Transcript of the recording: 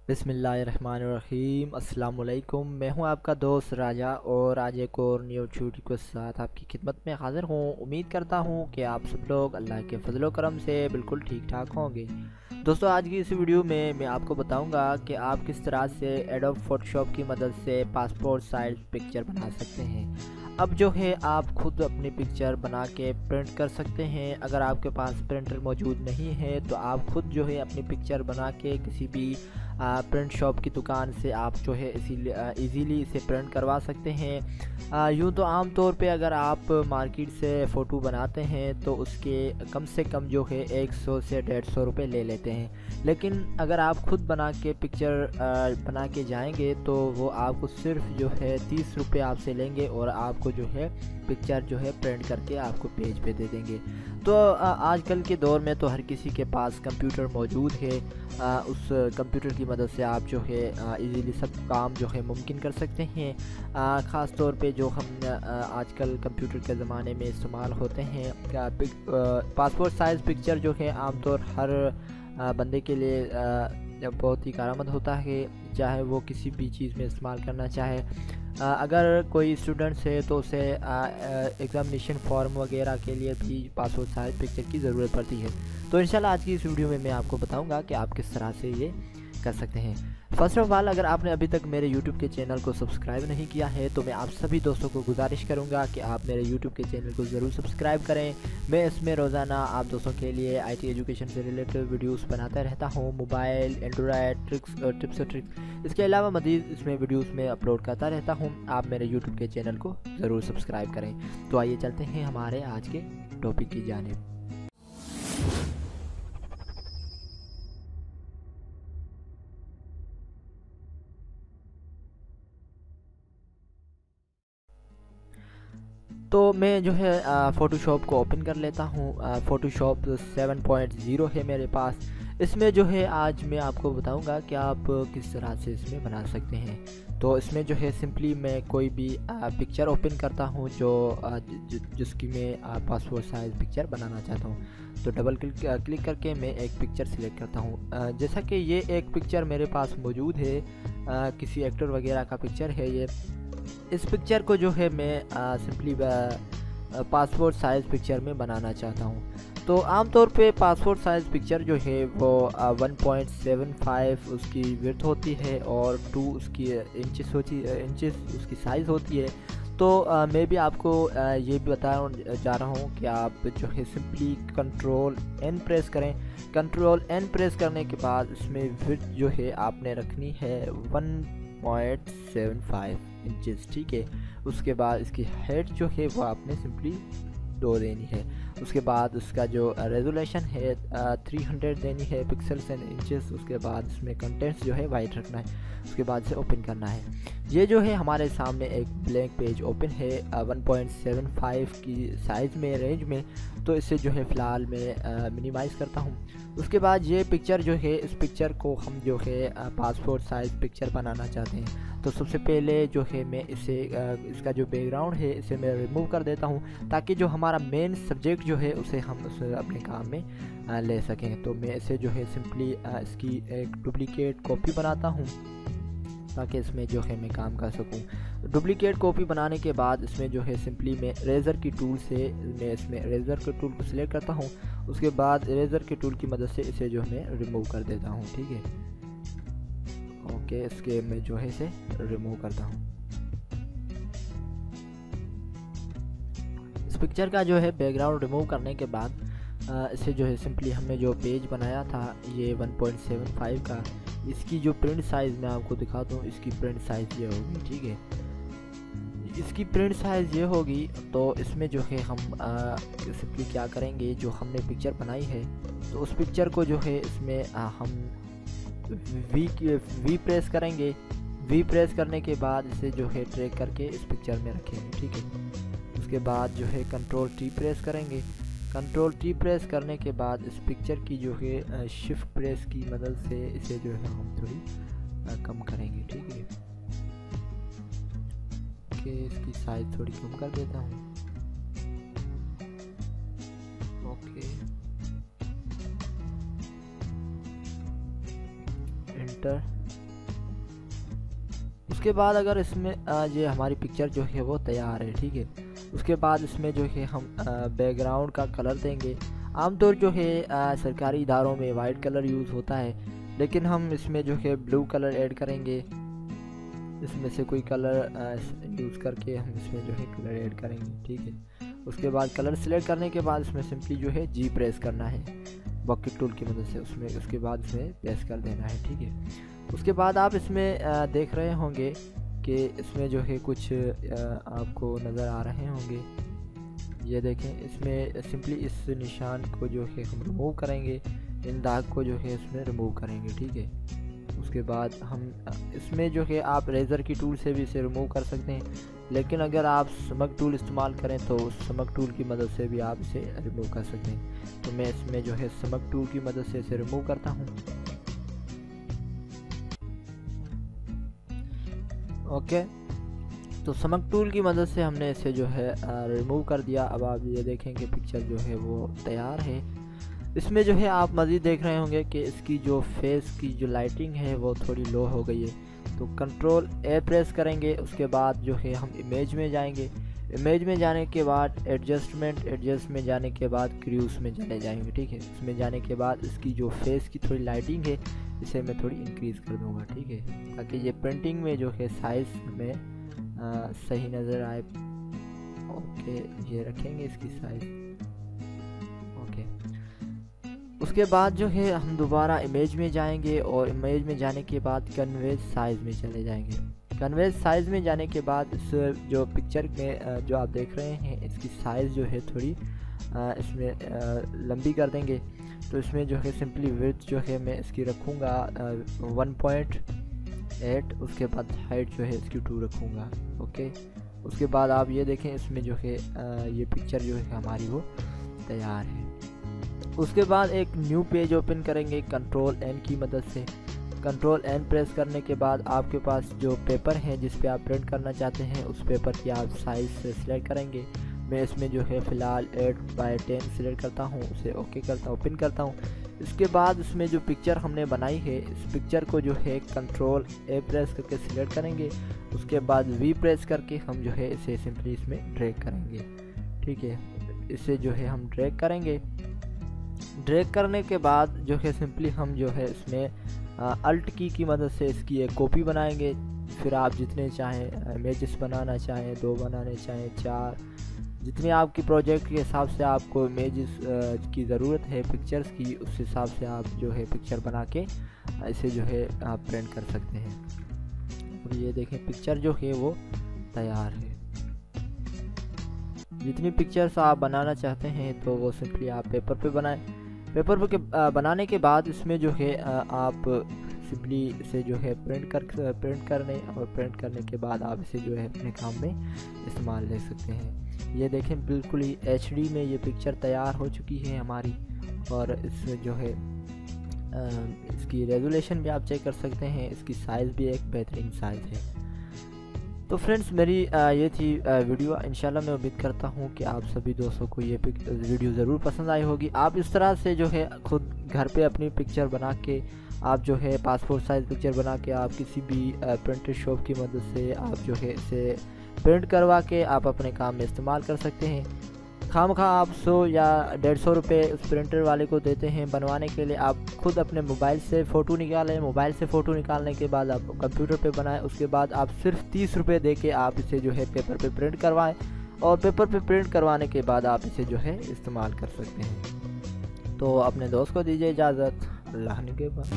बिस्मिल्लाहिर्रहमानिर्रहीम। अस्सलाम वालेकुम। मैं हूं आपका दोस्त राजा और आज एक और न्यू वीडियो के साथ आपकी खिदमत में हाज़िर हूं। उम्मीद करता हूं कि आप सब लोग अल्लाह के फजलो करम से बिल्कुल ठीक ठाक होंगे। दोस्तों, आज की इस वीडियो में मैं आपको बताऊंगा कि आप किस तरह से एडोब फोटोशॉप की मदद से पासपोर्ट साइज पिक्चर बना सकते हैं। अब जो है आप खुद अपनी पिक्चर बना के प्रिंट कर सकते हैं। अगर आपके पास प्रिंटर मौजूद नहीं है तो आप खुद जो है अपनी पिक्चर बना के किसी भी प्रिंट शॉप की दुकान से आप जो है इजीली इसे प्रिंट करवा सकते हैं। यूँ तो आम तौर पे अगर आप मार्केट से फ़ोटो बनाते हैं तो उसके कम से कम जो है 100 से 150 रुपये ले लेते हैं, लेकिन अगर आप खुद बना के पिक्चर बना के जाएंगे तो वो आपको सिर्फ जो है 30 रुपये आपसे लेंगे और आपको जो है पिक्चर जो है प्रिंट करके आपको पेज पे दे देंगे। तो आजकल के दौर में तो हर किसी के पास कंप्यूटर मौजूद है। उस कंप्यूटर की मदद से आप जो है इजीली सब काम जो है मुमकिन कर सकते हैं। ख़ास तौर पे जो हम आजकल कंप्यूटर के ज़माने में इस्तेमाल होते हैं, पासपोर्ट साइज़ पिक्चर जो है आमतौर हर बंदे के लिए बहुत ही कारआमद होता है, चाहे वो किसी भी चीज़ में इस्तेमाल करना चाहे। अगर कोई स्टूडेंट्स है तो उसे एग्ज़ामिनेशन फॉर्म वगैरह के लिए भी पासपोर्ट साइज़ पिक्चर की ज़रूरत पड़ती है। तो इंशाल्लाह आज की इस वीडियो में मैं आपको बताऊंगा कि आप किस तरह से ये कर सकते हैं। फर्स्ट ऑफ ऑल, अगर आपने अभी तक मेरे YouTube के चैनल को सब्सक्राइब नहीं किया है तो मैं आप सभी दोस्तों को गुजारिश करूंगा कि आप मेरे YouTube के चैनल को ज़रूर सब्सक्राइब करें। मैं इसमें रोज़ाना आप दोस्तों के लिए IT एजुकेशन से रिलेटेड वीडियोस बनाता रहता हूं, मोबाइल, एंड्रॉयड, ट्रिक्स और टिप्स और ट्रिक्स। इसके अलावा मज़ीद इसमें वीडियोस में अपलोड करता रहता हूँ। आप मेरे YouTube के चैनल को ज़रूर सब्सक्राइब करें। तो आइए चलते हैं हमारे आज के टॉपिक की जानिब। तो मैं जो है फ़ोटोशॉप को ओपन कर लेता हूँ। फ़ोटोशॉप 7.0 है मेरे पास। इसमें जो है आज मैं आपको बताऊंगा कि आप किस तरह से इसमें बना सकते हैं। तो इसमें जो है सिंपली मैं कोई भी पिक्चर ओपन करता हूँ जिसकी मैं पासपोर्ट साइज़ पिक्चर बनाना चाहता हूँ। तो डबल क्लिक करके मैं एक पिक्चर सिलेक्ट करता हूँ। जैसा कि ये एक पिक्चर मेरे पास मौजूद है, किसी एक्टर वगैरह का पिक्चर है ये। इस पिक्चर को जो है मैं सिंपली पासपोर्ट साइज़ पिक्चर में बनाना चाहता हूँ। तो आमतौर पे पासपोर्ट साइज़ पिक्चर जो है वो 1.75 उसकी विड्थ होती है और 2 उसकी इंचेस उसकी साइज़ होती है। तो मैं भी आपको ये भी बता जा रहा हूँ कि आप जो है सिंपली कंट्रोल एन प्रेस करें। कंट्रोल एन प्रेस करने के बाद इसमें विड्थ जो है आपने रखनी है 1.75 इंचेस, ठीक है। उसके बाद इसकी हेड जो है वो आपने सिंपली 2 देनी है। उसके बाद उसका जो रेजोल्यूशन है 300 देनी है पिक्सल्स एंड इंचेस। उसके बाद इसमें कंटेंट्स जो है वाइट रखना है। उसके बाद इसे ओपन करना है। ये जो है हमारे सामने एक ब्लैंक पेज ओपन है 1.75 की साइज़ में, रेंज में। तो इसे जो है फ़िलहाल मैं मिनिमाइज़ करता हूँ। उसके बाद ये पिक्चर जो है, इस पिक्चर को हम जो है पासपोर्ट साइज़ पिक्चर बनाना चाहते हैं। तो सबसे पहले जो है मैं इसका जो बैकग्राउंड है इसे मैं रिमूव कर देता हूँ, ताकि जो हमारा मेन सब्जेक्ट जो है उसे हम अपने काम में ले सकें। तो मैं इसे जो है सिंपली इसकी एक डुप्लीकेट कॉपी बनाता हूँ ताकि इसमें जो है मैं काम कर सकूं। डुप्लीकेट कॉपी बनाने के बाद इसमें जो है सिंपली मैं इरेज़र की टूल से मैं इसमें इरेज़र के टूल को सिलेक्ट करता हूं। उसके बाद इरेज़र के टूल की मदद से इसे जो मैं रिमूव कर देता हूं, ठीक है। ओके, इसके मैं जो है इसे रिमूव करता हूं। इस पिक्चर का जो है बैकग्राउंड रिमूव करने के बाद इसे जो है सिंपली हमने जो पेज बनाया था ये 1.75 का, इसकी जो प्रिंट साइज़ मैं आपको दिखाता हूँ। इसकी प्रिंट साइज़ ये होगी, ठीक है। इसकी प्रिंट साइज़ ये होगी। तो इसमें जो है हम सिंपली क्या करेंगे, जो हमने पिक्चर बनाई है तो उस पिक्चर को जो है इसमें हम वी प्रेस करेंगे। वी प्रेस करने के बाद इसे जो है ड्रैग करके इस पिक्चर में रखेंगे, ठीक है। उसके बाद जो है कंट्रोल टी प्रेस करेंगे। कंट्रोल टी प्रेस करने के बाद इस पिक्चर की जो है शिफ्ट प्रेस की मदद से इसे जो है हम थोड़ी कम करेंगे, ठीक है। ओके, इसकी साइज थोड़ी कम कर देता हूँ। Okay, enter. उसके बाद अगर इसमें ये हमारी पिक्चर जो है वो तैयार है, ठीक है। उसके बाद इसमें जो है हम बैकग्राउंड का कलर देंगे। आमतौर जो है सरकारी इदारों में वाइट कलर यूज़ होता है, लेकिन हम इसमें जो है ब्लू कलर ऐड करेंगे। इसमें से कोई कलर यूज़ करके हम इसमें जो है कलर ऐड करेंगे, ठीक है। उसके बाद कलर सिलेक्ट करने के बाद इसमें सिंपली जो है जी प्रेस करना है बकेट टूल की मदद से, उसके बाद इसमें प्रेस कर देना है, ठीक है। उसके बाद आप इसमें देख रहे होंगे कि इसमें जो है कुछ आपको नज़र आ रहे होंगे। ये देखें, इसमें सिंपली इस निशान को जो है हम रिमूव करेंगे, इन दाग को जो है इसमें रिमूव करेंगे, ठीक है। उसके बाद हम इसमें जो है आप रेज़र की टूल से भी इसे रिमूव कर सकते हैं, लेकिन अगर आप स्मग टूल इस्तेमाल करें तो स्मग टूल की मदद से भी आप इसे रिमूव कर सकते हैं। तो मैं इसमें जो है स्मग टूल की मदद से इसे रिमूव करता हूँ। ओके, तो स्मग टूल की मदद से हमने इसे जो है रिमूव कर दिया। अब आप ये देखेंगे पिक्चर जो है वो तैयार है। इसमें जो है आप मज़ीद देख रहे होंगे कि इसकी जो फेस की जो लाइटिंग है वो थोड़ी लो हो गई है। तो कंट्रोल ए प्रेस करेंगे, उसके बाद जो है हम इमेज में जाएंगे। इमेज में जाने के बाद एडजस्ट में जाने के बाद क्रूज में चले जाएंगे, ठीक है। इसमें जाने के बाद इसकी जो फेस की थोड़ी लाइटिंग है इसे मैं थोड़ी इंक्रीज़ कर दूंगा, ठीक है, ताकि ये प्रिंटिंग में जो है साइज़ में सही नज़र आए। ओके, ये रखेंगे इसकी साइज़। ओके, उसके बाद जो है हम दोबारा इमेज में जाएंगे और इमेज में जाने के बाद कन्वेज साइज़ में चले जाएंगे। कन्वेज साइज़ में जाने के बाद इस जो पिक्चर में जो आप देख रहे हैं इसकी साइज़ जो है थोड़ी इसमें लंबी कर देंगे। तो इसमें जो है सिंपली विड्थ जो है मैं इसकी रखूँगा 1.8, उसके बाद हाइट जो है इसकी 2 रखूँगा। ओके, उसके बाद आप ये देखें इसमें जो है ये पिक्चर जो है हमारी वो तैयार है। उसके बाद एक न्यू पेज ओपन करेंगे कंट्रोल एन की मदद से। कंट्रोल एन प्रेस करने के बाद आपके पास जो पेपर है जिस पे आप प्रिंट करना चाहते हैं उस पेपर की आप साइज़ से सिलेक्ट करेंगे। मैं इसमें जो है फ़िलहाल 8x10 सिलेक्ट करता हूँ, उसे ओके करता हूँ, ओपन करता हूँ। इसके बाद इसमें जो पिक्चर हमने बनाई है इस पिक्चर को जो है कंट्रोल ए प्रेस करके सिलेक्ट करेंगे। उसके बाद वी प्रेस करके हम जो है इसे सिंपली इसमें ड्रैग करेंगे, ठीक है। इसे जो है हम ड्रैग करेंगे। ड्रैग करने के बाद जो है सिंपली हम जो है इसमें अल्ट की मदद से इसकी एक कॉपी बनाएंगे। फिर आप जितने चाहें इमेजेस बनाना चाहें, 2 बनाने चाहें, 4, जितने आपकी प्रोजेक्ट के हिसाब से आपको इमेजेस की ज़रूरत है पिक्चर्स की, उस हिसाब से आप जो है पिक्चर बना के इसे जो है आप प्रिंट कर सकते हैं। और ये देखें पिक्चर जो है वो तैयार है। जितनी पिक्चर्स आप बनाना चाहते हैं तो वो सिंपली आप पेपर पे बनाएं। पेपर पे बनाने के बाद इसमें जो है आप सिंपली इसे जो है प्रिंट करने और प्रिंट करने के बाद आप इसे जो है अपने काम में इस्तेमाल ले सकते हैं। ये देखें बिल्कुल ही HD में ये पिक्चर तैयार हो चुकी है हमारी। और इसमें जो है इसकी रेजोल्यूशन भी आप चेक कर सकते हैं, इसकी साइज़ भी एक बेहतरीन साइज़ है। तो फ्रेंड्स मेरी ये थी वीडियो। इंशाल्लाह मैं उम्मीद करता हूँ कि आप सभी दोस्तों को ये वीडियो ज़रूर पसंद आई होगी। आप इस तरह से जो है खुद घर पे अपनी पिक्चर बना के आप जो है पासपोर्ट साइज़ पिक्चर बना के आप किसी भी प्रिंटर शॉप की मदद से आप जो है इसे प्रिंट करवा के आप अपने काम में इस्तेमाल कर सकते हैं। खामखा आप 100 या 150 रुपये उस प्रिंटर वाले को देते हैं बनवाने के लिए। आप खुद अपने मोबाइल से फ़ोटो निकालें, मोबाइल से फ़ोटो निकालने के बाद आप कंप्यूटर पे बनाएं। उसके बाद आप सिर्फ 30 रुपये दे के आप इसे जो है पेपर पे प्रिंट करवाएं और पेपर पे प्रिंट करवाने के बाद आप इसे जो है इस्तेमाल कर सकते हैं। तो अपने दोस्त को दीजिए इजाज़त। अल्लाह के बाद।